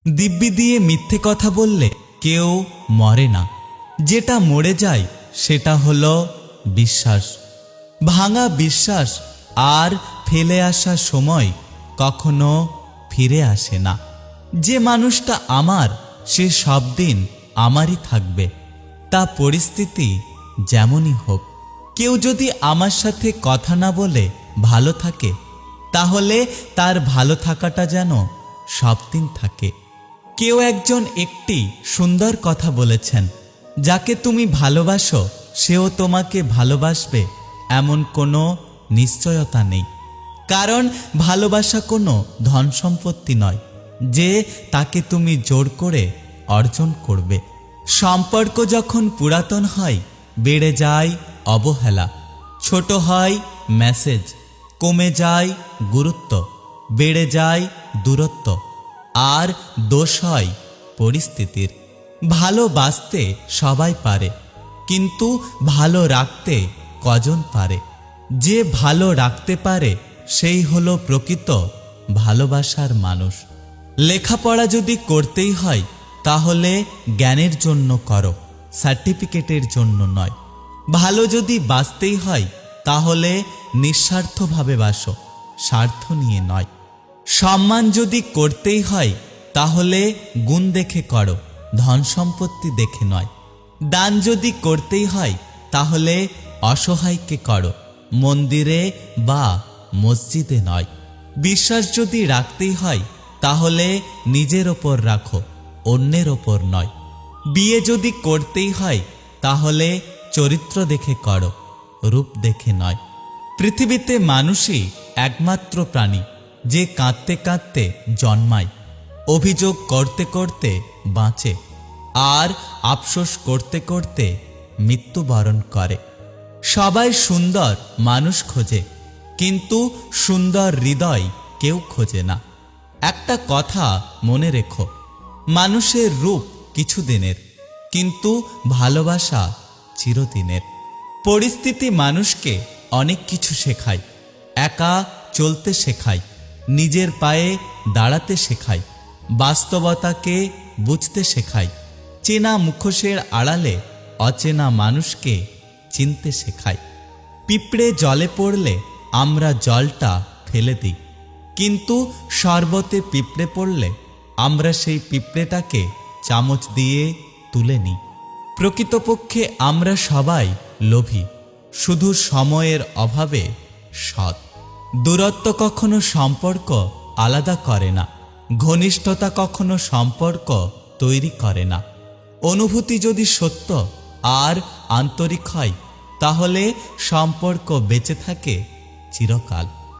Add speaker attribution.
Speaker 1: দিব্যি দিয়ে মিথ্যে কথা বললে কেউ মরে না, যেটা মরে যায় সেটা হলো বিশ্বাস। ভাঙা বিশ্বাস আর ফেলে আসা সময় কখনো ফিরে আসে না। যে মানুষটা আমার, সে সব দিন আমারই থাকবে, তা পরিস্থিতি যেমনই হোক। কেউ যদি আমার সাথে কথা না বলে ভালো থাকে, তাহলে তার ভালো থাকাটা যেন সব দিন থাকে। কেউ একজন একটি সুন্দর কথা বলেছেন, যাকে তুমি ভালোবাসো সেও তোমাকে ভালোবাসবে এমন কোনো নিশ্চয়তা নেই। কারণ ভালোবাসা কোনো ধন সম্পত্তি নয় যে তাকে তুমি জোর করে অর্জন করবে। সম্পর্ক যখন পুরাতন হয়, বেড়ে যায় অবহেলা, ছোট হয় মেসেজ, কমে যায় গুরুত্ব, বেড়ে যায় দূরত্ব, আর দোষ হয় পরিস্থিতির। ভালোবাসতে সবাই পারে, কিন্তু ভালো রাখতে কজন পারে? যে ভালো রাখতে পারে সেই হলো প্রকৃত ভালোবাসার মানুষ। লেখাপড়া যদি করতেই হয়, তাহলে জ্ঞানের জন্য করো, সার্টিফিকেটের জন্য নয়। ভালো যদি বাঁচতেই হয়, তাহলে নিঃস্বার্থভাবে বাসো, স্বার্থ নিয়ে নয়। সম্মান যদি করতেই হয়, তাহলে গুণ দেখে করো, ধন সম্পত্তি দেখে নয়। দান যদি করতেই হয়, তাহলে অসহায়কে করো, মন্দিরে বা মসজিদে নয়। বিশ্বাস যদি রাখতেই হয়, তাহলে নিজের ওপর রাখো, অন্যের ওপর নয়। বিয়ে যদি করতেই হয়, তাহলে চরিত্র দেখে করো, রূপ দেখে নয়। পৃথিবীতে মানুষই একমাত্র প্রাণী যে কাঁদতে কাঁদতে জন্মায়, অভিযোগ করতে করতে বাঁচে, আর আফসোস করতে করতে মৃত্যুবরণ করে। সবাই সুন্দর মানুষ খোঁজে, কিন্তু সুন্দর হৃদয় কেউ খোঁজে না। একটা কথা মনে রেখো, মানুষের রূপ কিছুদিনের, কিন্তু ভালোবাসা চিরদিনের। পরিস্থিতি মানুষকে অনেক কিছু শেখায়। একা চলতে শেখায়, নিজের পায়ে দাঁড়াতে শেখায়, বাস্তবতাকে বুঝতে শেখায়, চেনা মুখোশের আড়ালে অচেনা মানুষকে চিনতে শেখায়। পিঁপড়ে জলে পড়লে আমরা জলটা ফেলে দিই, কিন্তু শরবতে পিঁপড়ে পড়লে আমরা সেই পিঁপড়েটাকে চামচ দিয়ে তুলে নিই। প্রকৃতপক্ষে আমরা সবাই লোভী, শুধু সময়ের অভাবে সৎ। দূরত্ব কখনো সম্পর্ক আলাদা করে না, ঘনিষ্ঠতা কখনো সম্পর্ক তৈরি করে না। অনুভূতি যদি সত্য আর আন্তরিক হয়, তাহলে সম্পর্ক বেঁচে থাকে চিরকাল।